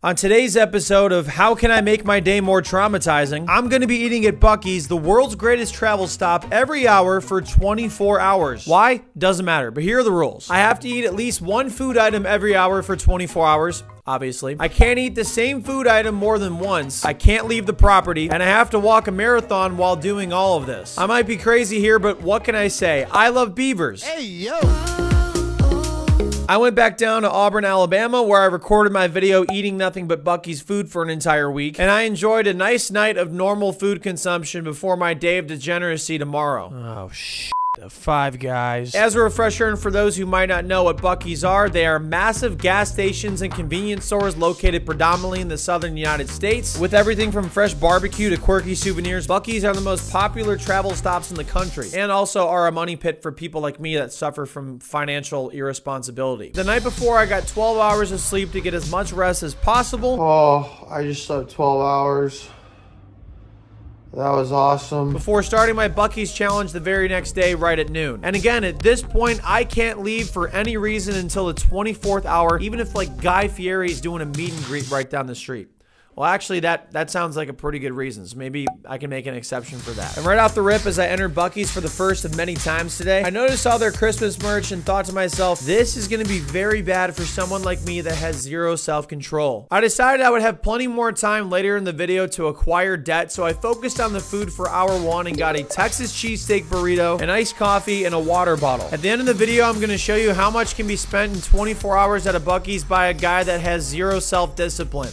On today's episode of How Can I Make My Day More Traumatizing, I'm going to be eating at Buc-ee's, the world's greatest travel stop, every hour for 24 hours. Why? Doesn't matter, but here are the rules. I have to eat at least one food item every hour for 24 hours. Obviously. I can't eat the same food item more than once. I can't leave the property, and I have to walk a marathon while doing all of this. I might be crazy here, but what can I say? I love beavers. Hey, yo! I went back down to Auburn, Alabama, where I recorded my video eating nothing but Buc-ee's food for an entire week, and I enjoyed a nice night of normal food consumption before my day of degeneracy tomorrow. Oh, shit. The Five Guys. As a refresher, and for those who might not know what Buc-ee's are, they are massive gas stations and convenience stores located predominantly in the southern United States. With everything from fresh barbecue to quirky souvenirs, Buc-ee's are the most popular travel stops in the country, and also are a money pit for people like me that suffer from financial irresponsibility. The night before, I got 12 hours of sleep to get as much rest as possible. Oh, I just slept 12 hours. That was awesome. Before starting my Buc-ee's challenge the very next day right at noon. And again, at this point, I can't leave for any reason until the 24th hour, even if like Guy Fieri is doing a meet and greet right down the street. Well, actually, that sounds like a pretty good reason, so maybe I can make an exception for that. And right off the rip, as I entered Buc-ee's for the first of many times today, I noticed all their Christmas merch and thought to myself, this is going to be very bad for someone like me that has zero self-control. I decided I would have plenty more time later in the video to acquire debt, so I focused on the food for hour one and got a Texas cheesesteak burrito, an iced coffee, and a water bottle. At the end of the video, I'm going to show you how much can be spent in 24 hours at a Buc-ee's by a guy that has zero self-discipline.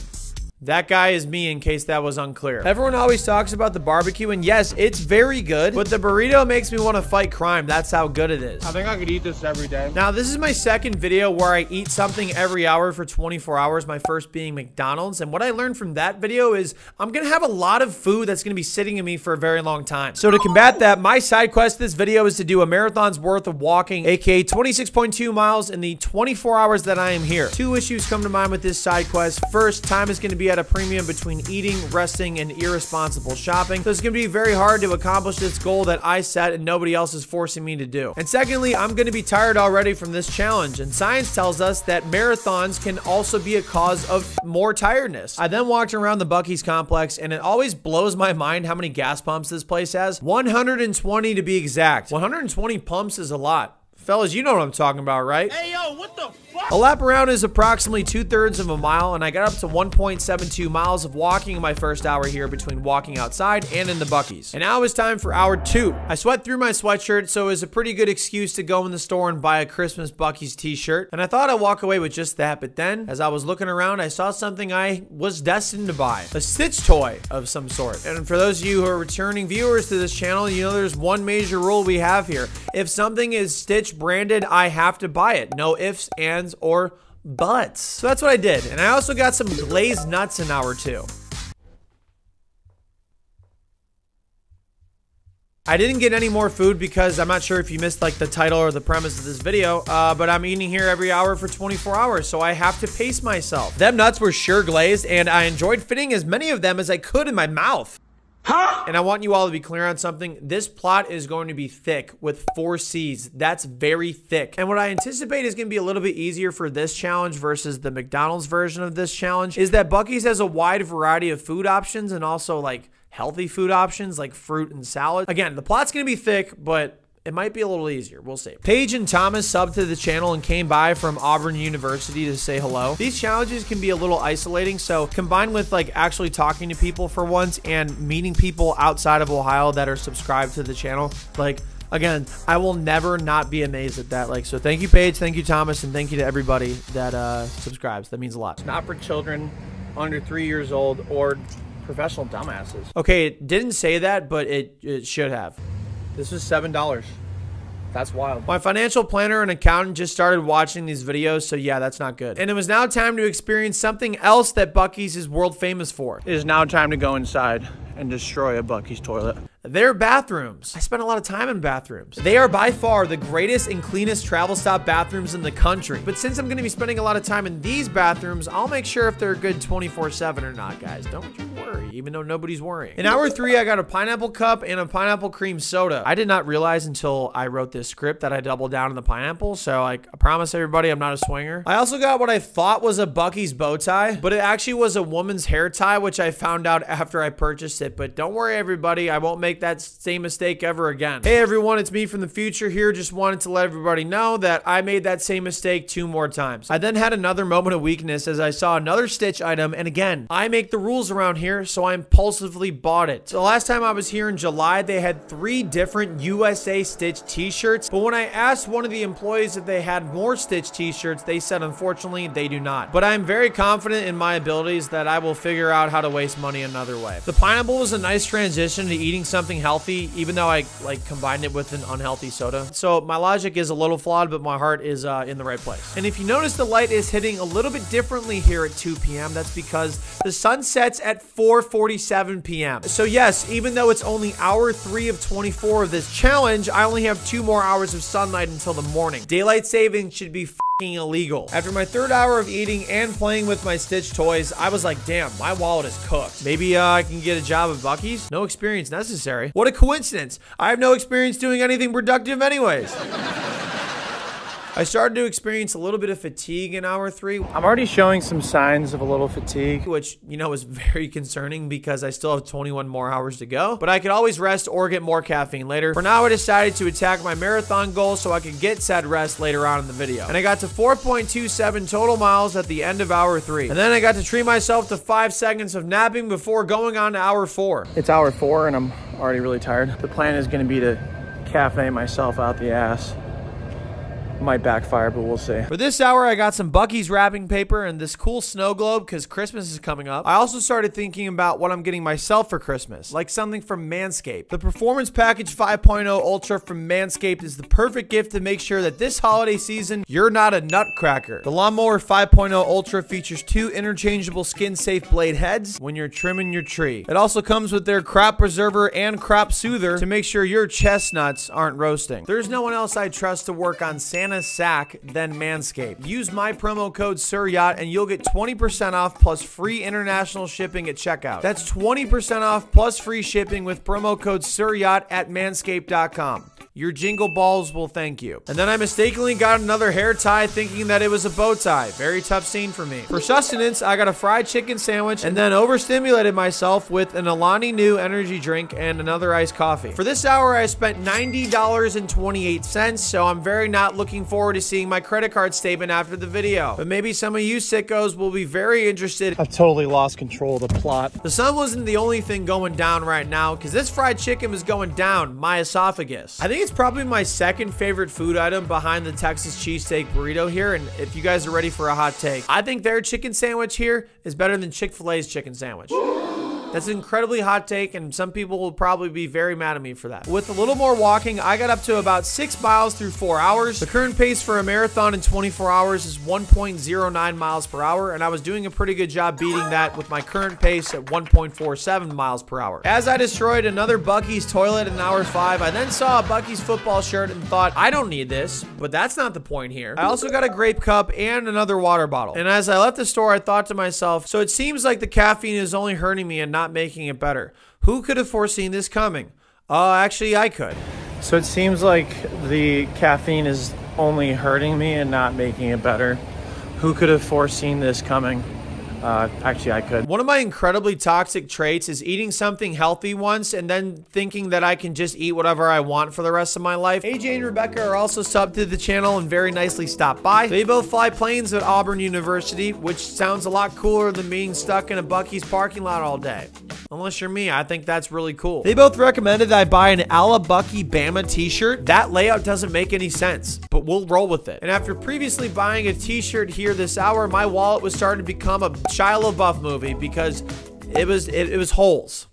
That guy is me, in case that was unclear. Everyone always talks about the barbecue, and yes, it's very good, but the burrito makes me want to fight crime. That's how good it is. I think I could eat this every day. Now, this is my second video where I eat something every hour for 24 hours, my first being McDonald's, and what I learned from that video is I'm gonna have a lot of food that's gonna be sitting in me for a very long time. So to combat that, my side quest this video is to do a marathon's worth of walking, aka 26.2 miles in the 24 hours that I am here. Two issues come to mind with this side quest. First, time is gonna be at a premium between eating, resting, and irresponsible shopping. So it's gonna be very hard to accomplish this goal that I set and nobody else is forcing me to do. And secondly, I'm gonna be tired already from this challenge, and science tells us that marathons can also be a cause of more tiredness. I then walked around the Buc-ee's complex, and it always blows my mind how many gas pumps this place has. 120 to be exact. 120 pumps is a lot. Fellas, you know what I'm talking about, right? Hey, yo, what the fuck? A lap around is approximately 2/3 of a mile, and I got up to 1.72 miles of walking in my first hour here between walking outside and in the Buc-ee's. And now it's time for hour two. I sweat through my sweatshirt, so it was a pretty good excuse to go in the store and buy a Christmas Buc-ee's t-shirt. And I thought I'd walk away with just that, but then, as I was looking around, I saw something I was destined to buy. A Stitch toy of some sort. And for those of you who are returning viewers to this channel, you know there's one major rule we have here. If something is Stitch branded, I have to buy it. No ifs, ands, or buts. So that's what I did. And I also got some glazed nuts in hour two. I didn't get any more food because I'm not sure if you missed like the title or the premise of this video, but I'm eating here every hour for 24 hours, so I have to pace myself. Them nuts were sure glazed, and I enjoyed fitting as many of them as I could in my mouth. Huh? And I want you all to be clear on something. This plot is going to be thick with 4 C's. That's very thick. And what I anticipate is going to be a little bit easier for this challenge versus the McDonald's version of this challenge is that Buc-ee's has a wide variety of food options and also like healthy food options like fruit and salad. Again, the plot's going to be thick, but it might be a little easier. We'll see. Paige and Thomas subbed to the channel and came by from Auburn University to say hello. These challenges can be a little isolating, so combined with like actually talking to people for once and meeting people outside of Ohio that are subscribed to the channel, like, again, I will never not be amazed at that. Like, so thank you, Paige, thank you, Thomas, and thank you to everybody that subscribes. That means a lot. It's not for children under 3 years old or professional dumbasses. Okay, it didn't say that, but it should have. This is $7. That's wild. My financial planner and accountant just started watching these videos, so yeah, that's not good. And it was now time to experience something else that Buc-ee's is world famous for. It is now time to go inside and destroy a Buc-ee's toilet. Their bathrooms. I spent a lot of time in bathrooms. They are by far the greatest and cleanest travel stop bathrooms in the country. But since I'm gonna be spending a lot of time in these bathrooms, I'll make sure if they're good 24/7 or not, guys. Don't you worry, even though nobody's worrying. In hour 3, I got a pineapple cup and a pineapple cream soda. I did not realize until I wrote this script that I doubled down on the pineapple, so like, I promise everybody I'm not a swinger. I also got what I thought was a Buc-ee's bow tie, but it actually was a woman's hair tie, which I found out after I purchased it. But don't worry, everybody, I won't make that same mistake ever again. Hey everyone, it's me from the future here. Just wanted to let everybody know that I made that same mistake 2 more times. I then had another moment of weakness as I saw another Stitch item, and again, I make the rules around here, so I impulsively bought it. So last time I was here in July, they had 3 different USA Stitch t-shirts, but when I asked one of the employees if they had more Stitch t-shirts, they said unfortunately they do not. But I'm very confident in my abilities that I will figure out how to waste money another way. The pineapple was a nice transition to eating something healthy, even though I like combined it with an unhealthy soda. So my logic is a little flawed, but my heart is in the right place. And if you notice, the light is hitting a little bit differently here at 2 p.m. That's because the sun sets at 4:47 p.m. So yes, even though it's only hour 3 of 24 of this challenge, I only have 2 more hours of sunlight until the morning. Daylight saving should be illegal. After my 3rd hour of eating and playing with my Stitch toys, I was like, damn, my wallet is cooked. Maybe I can get a job at Buc-ee's? No experience necessary. What a coincidence. I have no experience doing anything productive anyways. I started to experience a little bit of fatigue in hour 3. I'm already showing some signs of a little fatigue, which, you know, is very concerning because I still have 21 more hours to go, but I could always rest or get more caffeine later. For now, I decided to attack my marathon goal so I could get said rest later on in the video. And I got to 4.27 total miles at the end of hour 3. And then I got to treat myself to 5 seconds of napping before going on to hour 4. It's hour 4 and I'm already really tired. The plan is going to be to caffeinate myself out the ass. Might backfire, but we'll see. For this hour, I got some Buc-ee's wrapping paper and this cool snow globe because Christmas is coming up. I also started thinking about what I'm getting myself for Christmas, like something from Manscaped. The Performance Package 5.0 Ultra from Manscaped is the perfect gift to make sure that this holiday season, you're not a nutcracker. The Lawnmower 5.0 Ultra features 2 interchangeable skin-safe blade heads when you're trimming your tree. It also comes with their crop preserver and crop soother to make sure your chestnuts aren't roasting. There's no one else I trust to work on Santa's sack than Manscaped. Use my promo code SIRYACHT and you'll get 20% off plus free international shipping at checkout. That's 20% off plus free shipping with promo code SIRYACHT at manscaped.com. Your jingle balls will thank you. And then I mistakenly got another hair tie thinking that it was a bow tie. Very tough scene for me. For sustenance, I got a fried chicken sandwich and then overstimulated myself with an Alani Nu energy drink and another iced coffee. For this hour, I spent $90.28, so I'm very not looking forward to seeing my credit card statement after the video. But maybe some of you sickos will be very interested. I've totally lost control of the plot. The sun wasn't the only thing going down right now because this fried chicken was going down my esophagus. I think it's probably my 2nd favorite food item behind the Texas cheesesteak burrito here, and if you guys are ready for a hot take, I think their chicken sandwich here is better than Chick-fil-A's chicken sandwich. That's an incredibly hot take, and some people will probably be very mad at me for that. With a little more walking, I got up to about 6 miles through 4 hours. The current pace for a marathon in 24 hours is 1.09 miles per hour, and I was doing a pretty good job beating that with my current pace at 1.47 miles per hour. As I destroyed another Buc-ee's toilet in hour 5, I then saw a Buc-ee's football shirt and thought, I don't need this, but that's not the point here. I also got a grape cup and another water bottle. And as I left the store, I thought to myself, so it seems like the caffeine is only hurting me and not making it better. Who could have foreseen this coming? Actually, I could. So it seems like the caffeine is only hurting me and not making it better. Who could have foreseen this coming? Actually, I could. One of my incredibly toxic traits is eating something healthy once and then thinking that I can just eat whatever I want for the rest of my life. AJ and Rebecca are also subbed to the channel and very nicely stopped by. They both fly planes at Auburn University, which sounds a lot cooler than being stuck in a Buc-ee's parking lot all day. Unless you're me, I think that's really cool. They both recommended that I buy an Ala Buc-ee Bama t-shirt. That layout doesn't make any sense, but we'll roll with it. And after previously buying a t-shirt here this hour, my wallet was starting to become a Shia LaBeouf movie because it was holes.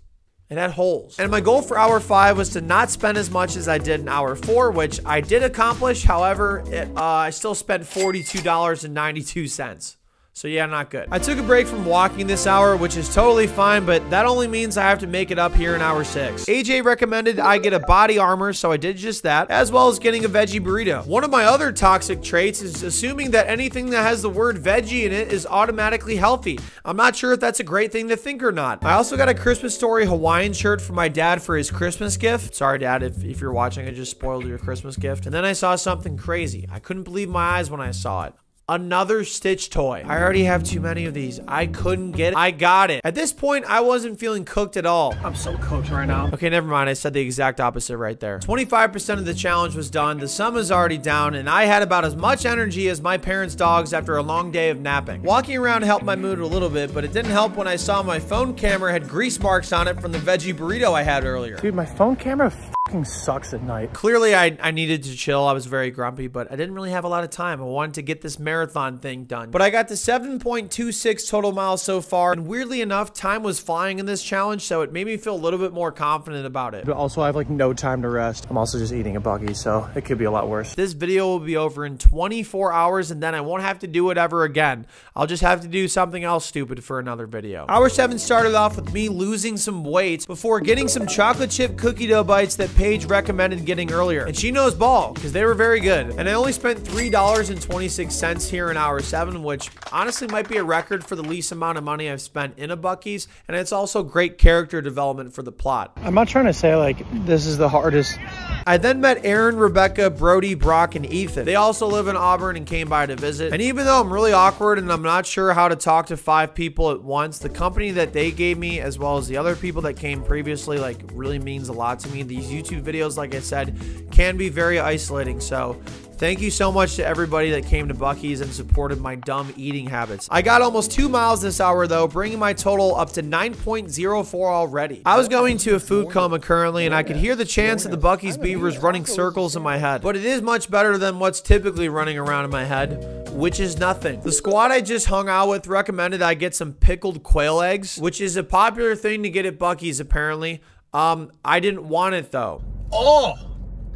It had holes. And my goal for hour 5 was to not spend as much as I did in hour 4, which I did accomplish. However, I still spent $42.92. So yeah, not good. I took a break from walking this hour, which is totally fine, but that only means I have to make it up here in hour 6. AJ recommended I get a body armor, so I did just that, as well as getting a veggie burrito. One of my other toxic traits is assuming that anything that has the word veggie in it is automatically healthy. I'm not sure if that's a great thing to think or not. I also got a Christmas Story Hawaiian shirt for my dad for his Christmas gift. Sorry, Dad, if you're watching, I just spoiled your Christmas gift. And then I saw something crazy. I couldn't believe my eyes when I saw it. Another Stitch toy. I already have too many of these. I couldn't get it. I got it. At this point, I wasn't feeling cooked at all. I'm so cooked right now. Okay, never mind. I said the exact opposite right there. 25% of the challenge was done. The sun was already down, and I had about as much energy as my parents' dogs after a long day of napping. Walking around helped my mood a little bit, but it didn't help when I saw my phone camera had grease marks on it from the veggie burrito I had earlier. Dude, my phone camera fucking sucks at night. Clearly, I needed to chill. I was very grumpy, but I didn't really have a lot of time. I wanted to get this marathon thing done. But I got to 7.26 total miles so far, and weirdly enough, time was flying in this challenge, so it made me feel a little bit more confident about it. But also, I have like no time to rest. I'm also just eating a Buc-ee, so it could be a lot worse. This video will be over in 24 hours, and then I won't have to do it ever again. I'll just have to do something else stupid for another video. Hour 7 started off with me losing some weight before getting some chocolate chip cookie dough bites that Paige recommended getting earlier. And she knows ball, because they were very good. And I only spent $3.26 here in hour 7, which honestly might be a record for the least amount of money I've spent in a Buc-ee's, and it's also great character development for the plot. I'm not trying to say like this is the hardest. I then met Aaron, Rebecca, Brody, Brock, and Ethan. They also live in Auburn and came by to visit. And even though I'm really awkward and I'm not sure how to talk to 5 people at once, the company that they gave me, as well as the other people that came previously, like really means a lot to me. These YouTube videos, like I said, can be very isolating. So thank you so much to everybody that came to Buc-ee's and supported my dumb eating habits. I got almost 2 miles this hour though, bringing my total up to 9.04 already. I was going to a food coma currently, and I could hear the chants of the Buc-ee's Beavers running circles in my head. But it is much better than what's typically running around in my head, which is nothing. The squad I just hung out with recommended I get some pickled quail eggs, which is a popular thing to get at Buc-ee's apparently. I didn't want it though. Oh,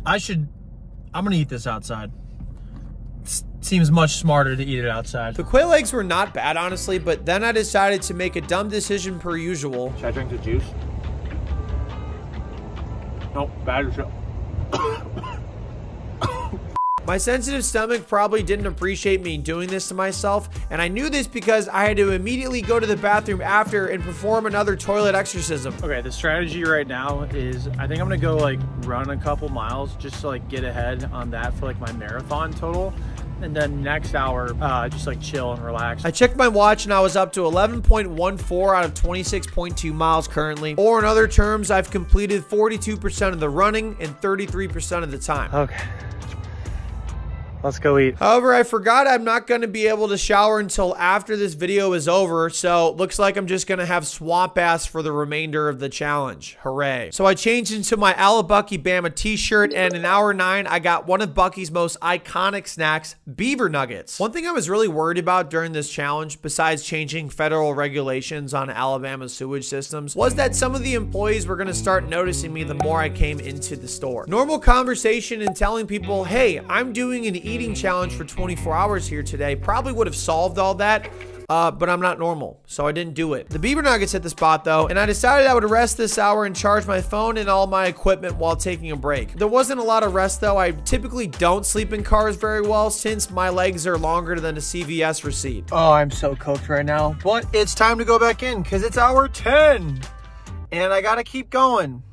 I'm gonna eat this outside. Seems much smarter to eat it outside. The quail eggs were not bad, honestly, but then I decided to make a dumb decision per usual. Should I drink the juice? Nope, bad as My sensitive stomach probably didn't appreciate me doing this to myself, and I knew this because I had to immediately go to the bathroom after and perform another toilet exorcism. Okay, the strategy right now is I think I'm gonna go like run a couple miles just to like get ahead on that for like my marathon total. And then next hour, just like chill and relax. I checked my watch and I was up to 11.14 out of 26.2 miles currently. Or in other terms, I've completed 42% of the running and 33% of the time. Okay. Let's go eat. However, I forgot I'm not going to be able to shower until after this video is over, so looks like I'm just going to have swamp ass for the remainder of the challenge. Hooray. So I changed into my Buc-ee Bama t-shirt, and in hour 9, I got one of Buc-ee's most iconic snacks, beaver nuggets. One thing I was really worried about during this challenge, besides changing federal regulations on Alabama's sewage systems, was that some of the employees were going to start noticing me the more I came into the store. Normal conversation and telling people, hey, I'm doing an eating challenge for 24 hours here today probably would have solved all that, but I'm not normal, so I didn't do it. The beaver nuggets hit the spot though, and I decided I would rest this hour and charge my phone and all my equipment while taking a break. There wasn't a lot of rest though. I typically don't sleep in cars very well since my legs are longer than a CVS receipt. Oh, I'm so cooked right now, but it's time to go back in because it's hour 10 and I gotta keep going.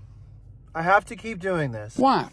I have to keep doing this. Why?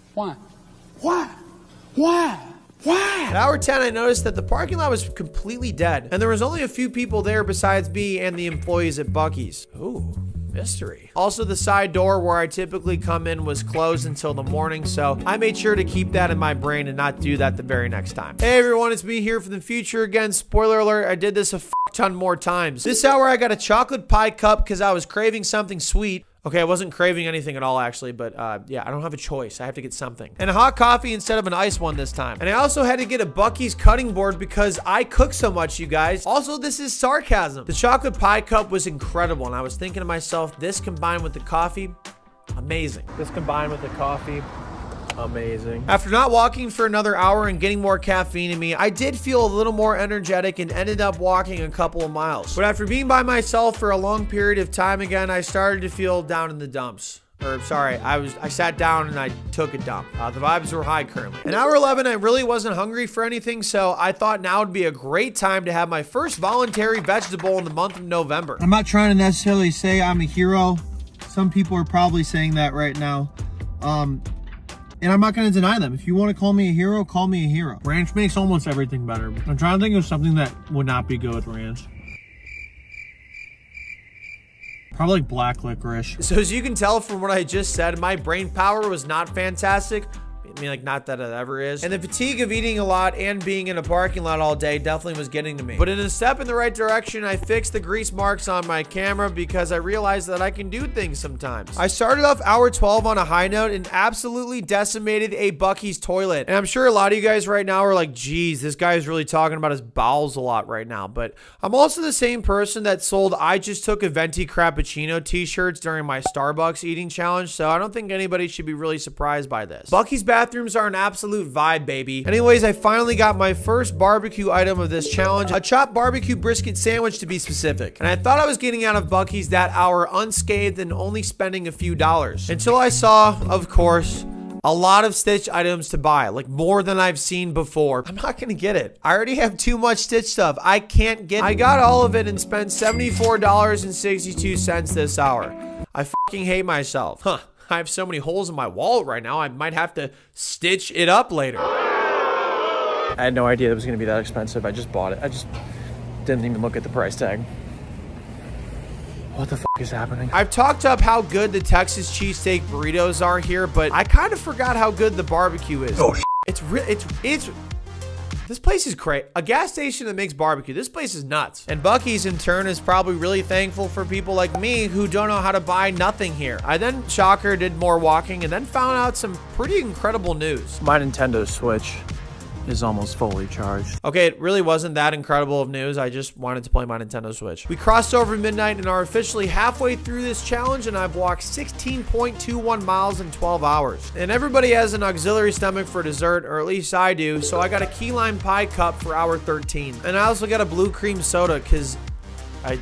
At hour 10, I noticed that the parking lot was completely dead, and there was only a few people there besides me and the employees at Buc-ee's. Ooh, mystery. Also, the side door where I typically come in was closed until the morning, so I made sure to keep that in my brain and not do that the very next time. Hey everyone, it's me here from the future again. Spoiler alert, I did this a ton more times. This hour, I got a chocolate pie cup because I was craving something sweet. Okay, I wasn't craving anything at all, actually, but yeah, I don't have a choice. I have to get something. And a hot coffee instead of an iced one this time. And I also had to get a Buc-ee's cutting board because I cook so much, you guys. Also, this is sarcasm. The chocolate pie cup was incredible, and I was thinking to myself, this combined with the coffee, amazing. This combined with the coffee, amazing. After not walking for another hour and getting more caffeine in me, I did feel a little more energetic and ended up walking a couple of miles. But after being by myself for a long period of time again, I started to feel down in the dumps. Or sorry, I sat down and I took a dump. The vibes were high currently. An hour 11, I really wasn't hungry for anything, so I thought now would be a great time to have my first voluntary vegetable in the month of November. I'm not trying to necessarily say I'm a hero. Some people are probably saying that right now. And I'm not going to deny them. If you want to call me a hero, call me a hero. Ranch makes almost everything better. I'm trying to think of something that would not be good with ranch. Probably like black licorice. So as you can tell from what I just said, my brain power was not fantastic. I mean, like, not that it ever is. And the fatigue of eating a lot and being in a parking lot all day definitely was getting to me. But in a step in the right direction, I fixed the grease marks on my camera because I realized that I can do things sometimes. I started off hour 12 on a high note and absolutely decimated a Buc-ee's toilet. And I'm sure a lot of you guys right now are like, geez, this guy's really talking about his bowels a lot right now. But I'm also the same person that sold I just took a venti Crappuccino t-shirts during my Starbucks eating challenge. So I don't think anybody should be really surprised by this. Buc-ee's bathrooms are an absolute vibe, baby. Anyways, I finally got my first barbecue item of this challenge, a chopped barbecue brisket sandwich to be specific. And I thought I was getting out of Buc-ee's that hour unscathed and only spending a few dollars. Until I saw, of course, a lot of Stitch items to buy, like more than I've seen before. I'm not gonna get it. I already have too much Stitch stuff. I can't get it. I got all of it and spent $74.62 this hour. I fucking hate myself. Huh. I have so many holes in my wallet right now, I might have to stitch it up later. I had no idea it was gonna be that expensive. I just bought it. I just didn't even look at the price tag. What the fuck is happening? I've talked up how good the Texas cheesesteak burritos are here, but I kind of forgot how good the barbecue is. Oh, it's this place is great. A gas station that makes barbecue. This place is nuts. And Buc-ee's in turn is probably really thankful for people like me who don't know how to buy nothing here. I then, shocker, did more walking and then found out some pretty incredible news. My Nintendo Switch is almost fully charged. Okay, it really wasn't that incredible of news. I just wanted to play my Nintendo Switch. We crossed over midnight and are officially halfway through this challenge, and I've walked 16.21 miles in 12 hours. And everybody has an auxiliary stomach for dessert, or at least I do, so I got a key lime pie cup for hour 13. And I also got a blue cream soda, because I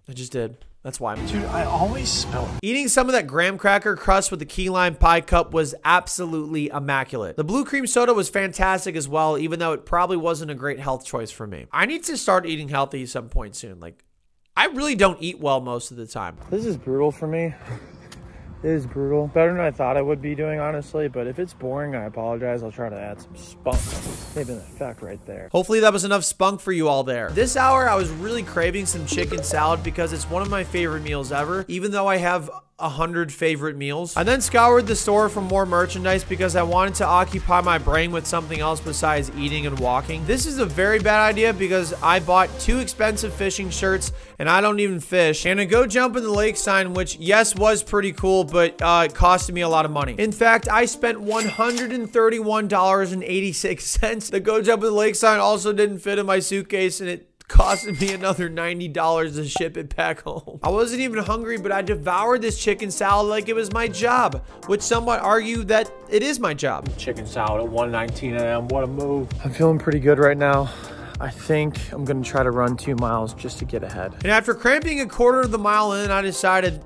just did. That's why. Dude, I always smell it. Eating some of that graham cracker crust with the key lime pie cup was absolutely immaculate. The blue cream soda was fantastic as well, even though it probably wasn't a great health choice for me. I need to start eating healthy at some point soon. Like, I really don't eat well most of the time. This is brutal for me. It is brutal. Better than I thought I would be doing, honestly, but if it's boring, I apologize. I'll try to add some spunk. Maybe an effect right there. Hopefully that was enough spunk for you all there. This hour, I was really craving some chicken salad because it's one of my favorite meals ever, even though I have 100 favorite meals. I then scoured the store for more merchandise because I wanted to occupy my brain with something else besides eating and walking. This is a very bad idea because I bought 2 expensive fishing shirts and I don't even fish, and a go jump in the lake sign, which yes was pretty cool, but it costed me a lot of money. In fact, I spent $131.86. The go jump in the lake sign also didn't fit in my suitcase, and it costed me another $90 to ship it back home. I wasn't even hungry, but I devoured this chicken salad like it was my job, which some might argue that it is my job. Chicken salad at 1:19 a.m. What a move. I'm feeling pretty good right now. I think I'm gonna try to run 2 miles just to get ahead. And after cramping a quarter of the mile in, I decided,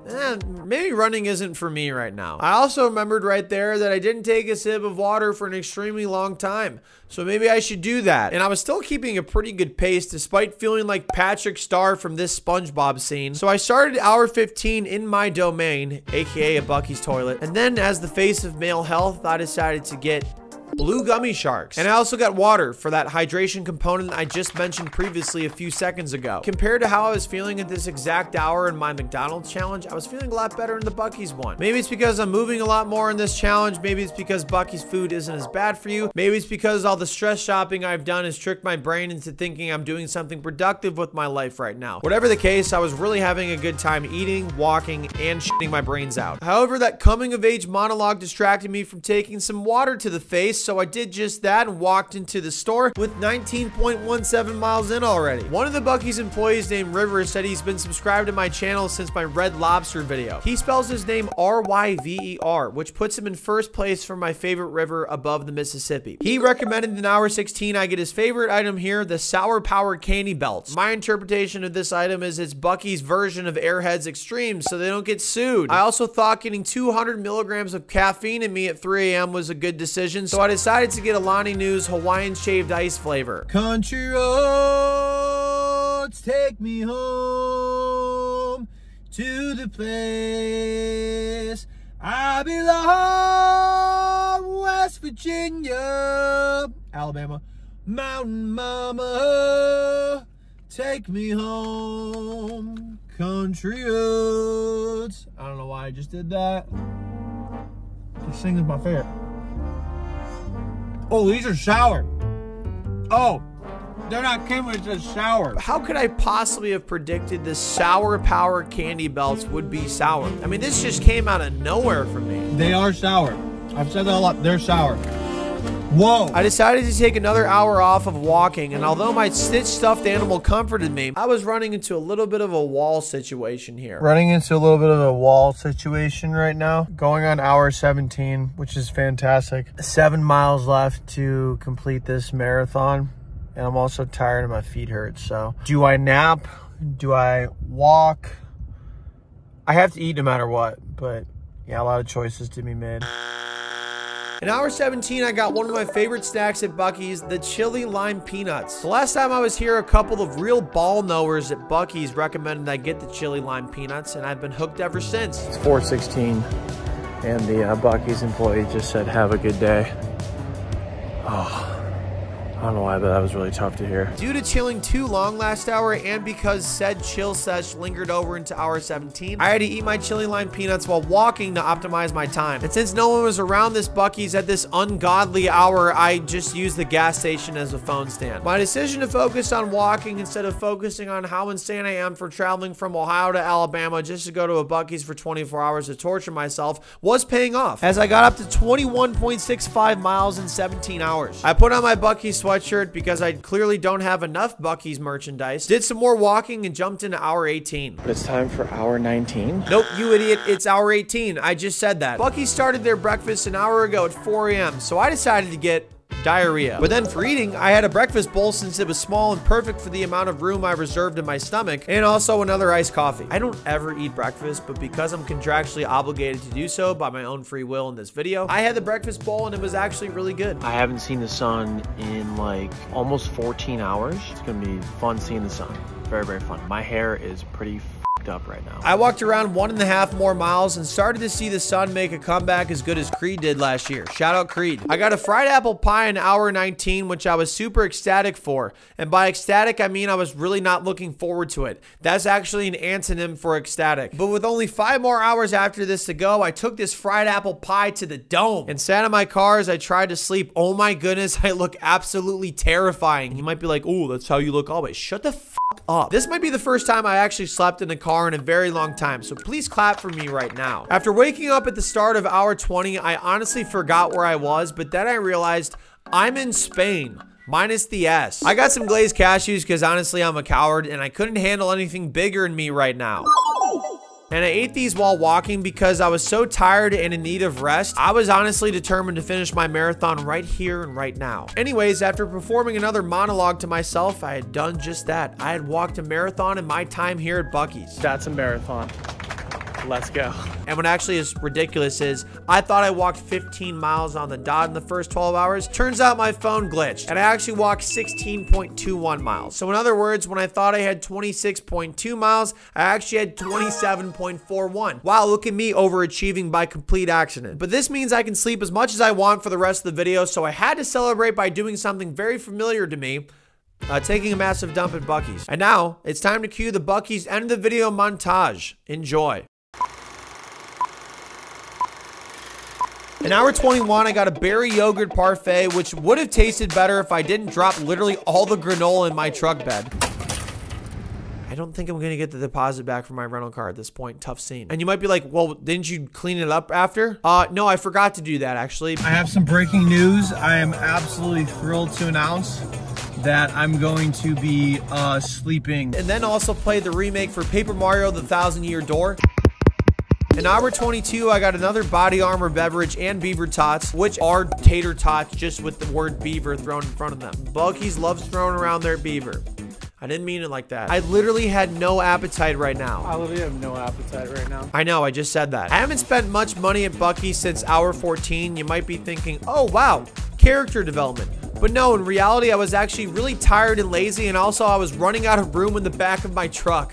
maybe running isn't for me right now. I also remembered right there that I didn't take a sip of water for an extremely long time. So maybe I should do that. And I was still keeping a pretty good pace despite feeling like Patrick Star from this SpongeBob scene. So I started hour 15 in my domain, aka a Buc-ee's toilet. And then as the face of male health, I decided to get blue gummy sharks. And I also got water for that hydration component I just mentioned previously a few seconds ago. Compared to how I was feeling at this exact hour in my McDonald's challenge, I was feeling a lot better in the Buc-ee's one. Maybe it's because I'm moving a lot more in this challenge. Maybe it's because Buc-ee's food isn't as bad for you. Maybe it's because all the stress shopping I've done has tricked my brain into thinking I'm doing something productive with my life right now. Whatever the case, I was really having a good time eating, walking, and shitting my brains out. However, that coming of age monologue distracted me from taking some water to the face, so I did just that and walked into the store with 19.17 miles in already. One of the Buc-ee's employees named River said he's been subscribed to my channel since my Red Lobster video. He spells his name R-Y-V-E-R, which puts him in first place for my favorite river above the Mississippi. He recommended in hour 16 I get his favorite item here, the Sour Power Candy Belts. My interpretation of this item is it's Buc-ee's version of Airheads Extreme, so they don't get sued. I also thought getting 200 milligrams of caffeine in me at 3 a.m. was a good decision, so I decided to get Alani Nu's Hawaiian Shaved Ice flavor. Country roads take me home to the place I belong, West Virginia, Alabama, Mountain Mama, take me home, country roads. I don't know why I just did that. This thing is my favorite. Oh, these are sour. Oh, they're not Kimberly's, they're sour. How could I possibly have predicted the Sour Power Candy Belts would be sour? I mean, this just came out of nowhere for me. They are sour. I've said that a lot. They're sour. Whoa. I decided to take another hour off of walking, and although my Stitch stuffed animal comforted me, I was running into a little bit of a wall situation here. Running into a little bit of a wall situation right now. Going on hour 17, which is fantastic. 7 miles left to complete this marathon, and I'm also tired and my feet hurt. So do I nap? Do I walk? I have to eat no matter what, but yeah, a lot of choices to be made. In hour 17, I got one of my favorite snacks at Buc-ee's, the chili lime peanuts. The last time I was here, a couple of real ball knowers at Buc-ee's recommended I get the chili lime peanuts, and I've been hooked ever since. It's 4:16, and the Buc-ee's employee just said, "Have a good day." Oh. I don't know why, but that was really tough to hear. Due to chilling too long last hour and because said chill sesh lingered over into hour 17, I had to eat my chili lime peanuts while walking to optimize my time. And since no one was around this Buc-ee's at this ungodly hour, I just used the gas station as a phone stand. My decision to focus on walking instead of focusing on how insane I am for traveling from Ohio to Alabama just to go to a Buc-ee's for 24 hours to torture myself was paying off, as I got up to 21.65 miles in 17 hours. I put on my Buc-ee's sweatshirt because I clearly don't have enough Buc-ee's merchandise, did some more walking, and jumped into hour 18. But it's time for hour 19. Nope, you idiot, it's hour 18. I just said that. Buc-ee's started their breakfast an hour ago at 4 a.m., so I decided to get diarrhea. But then for eating, I had a breakfast bowl since it was small and perfect for the amount of room I reserved in my stomach, and also another iced coffee. I don't ever eat breakfast, but because I'm contractually obligated to do so by my own free will in this video, I had the breakfast bowl and it was actually really good. I haven't seen the sun in like almost 14 hours. It's gonna be fun seeing the sun. Very, very fun. My hair is pretty up right now. I walked around 1.5 more miles and started to see the sun make a comeback as good as Creed did last year. Shout out Creed. I got a fried apple pie in hour 19, which I was super ecstatic for. And by ecstatic, I mean I was really not looking forward to it. That's actually an antonym for ecstatic. But with only 5 more hours after this to go, I took this fried apple pie to the dome and sat in my car as I tried to sleep. Oh my goodness, I look absolutely terrifying. You might be like, oh, that's how you look always. Shut the f up. This might be the first time I actually slept in a car in a very long time, so please clap for me right now. After waking up at the start of hour 20, I honestly forgot where I was, but then I realized I'm in Spain. Minus the S. I got some glazed cashews because honestly I'm a coward and I couldn't handle anything bigger than me right now. And I ate these while walking because I was so tired and in need of rest. I was honestly determined to finish my marathon right here and right now. Anyways, after performing another monologue to myself, I had done just that. I had walked a marathon in my time here at Buc-ee's. That's a marathon. Let's go. And what actually is ridiculous is I thought I walked 15 miles on the dot in the first 12 hours. Turns out my phone glitched and I actually walked 16.21 miles. So in other words, when I thought I had 26.2 miles, I actually had 27.41. Wow, look at me overachieving by complete accident. But this means I can sleep as much as I want for the rest of the video, so I had to celebrate by doing something very familiar to me. Taking a massive dump at Buc-ee's. And now, it's time to cue the Buc-ee's end of the video montage. Enjoy. In hour 21, I got a berry yogurt parfait, which would have tasted better if I didn't drop literally all the granola in my truck bed. I don't think I'm going to get the deposit back from my rental car at this point. Tough scene. And you might be like, well, didn't you clean it up after? No, I forgot to do that actually. I have some breaking news. I am absolutely thrilled to announce that I'm going to be sleeping. And then also play the remake for Paper Mario: The Thousand Year Door. In hour 22, I got another body armor beverage and beaver tots, which are tater tots just with the word beaver thrown in front of them. Buc-ee's loves throwing around their beaver. I didn't mean it like that. I literally had no appetite right now. I literally have no appetite right now. I know, I just said that. I haven't spent much money at Buc-ee since hour 14. You might be thinking, oh wow, character development. But no, in reality, I was actually really tired and lazy, and also I was running out of room in the back of my truck.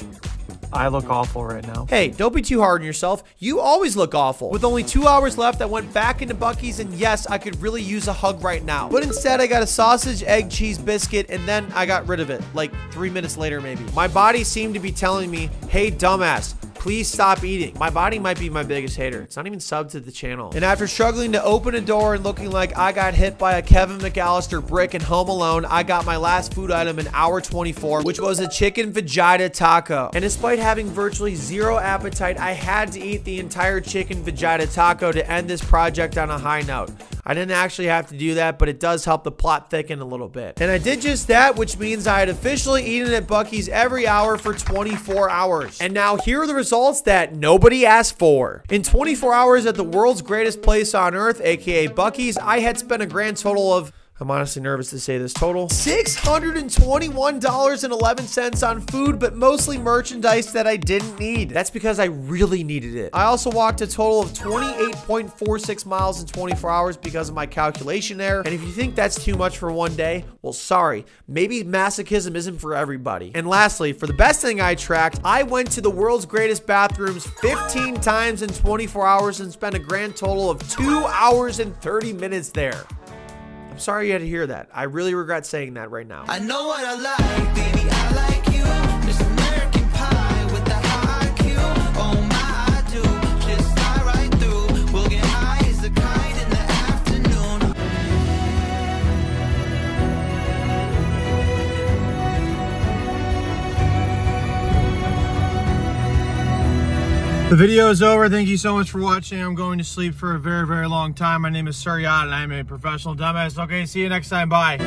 I look awful right now. Hey, don't be too hard on yourself. You always look awful. With only 2 hours left, I went back into Buc-ee's, and yes, I could really use a hug right now. But instead, I got a sausage, egg, cheese biscuit, and then I got rid of it. Like 3 minutes later, maybe. My body seemed to be telling me, hey, dumbass, please stop eating. My body might be my biggest hater. It's not even subbed to the channel. And after struggling to open a door and looking like I got hit by a Kevin McAllister brick in Home Alone, I got my last food item in hour 24, which was a chicken vagina taco. And despite having virtually zero appetite, I had to eat the entire chicken vagina taco to end this project on a high note. I didn't actually have to do that, but it does help the plot thicken a little bit. And I did just that, which means I had officially eaten at Buc-ee's every hour for 24 hours. And now here are the results that nobody asked for. In 24 hours at the world's greatest place on earth, aka Buc-ee's, I had spent a grand total of, I'm honestly nervous to say this total, $621.11 on food, but mostly merchandise that I didn't need. That's because I really needed it. I also walked a total of 28.46 miles in 24 hours because of my calculation error. And if you think that's too much for one day, well, sorry. Maybe masochism isn't for everybody. And lastly, for the best thing I tracked, I went to the world's greatest bathrooms 15 times in 24 hours and spent a grand total of 2 hours and 30 minutes there. Sorry you had to hear that. I really regret saying that right now. I know what I like, baby, I like you. This American pie with the high Q. Oh my, I do. Just fly right through. We'll get high as a kite in the afternoon. The video is over. Thank you so much for watching. I'm going to sleep for a very, very long time. My name is Suryat, and I'm a professional dumbass. Okay, see you next time. Bye.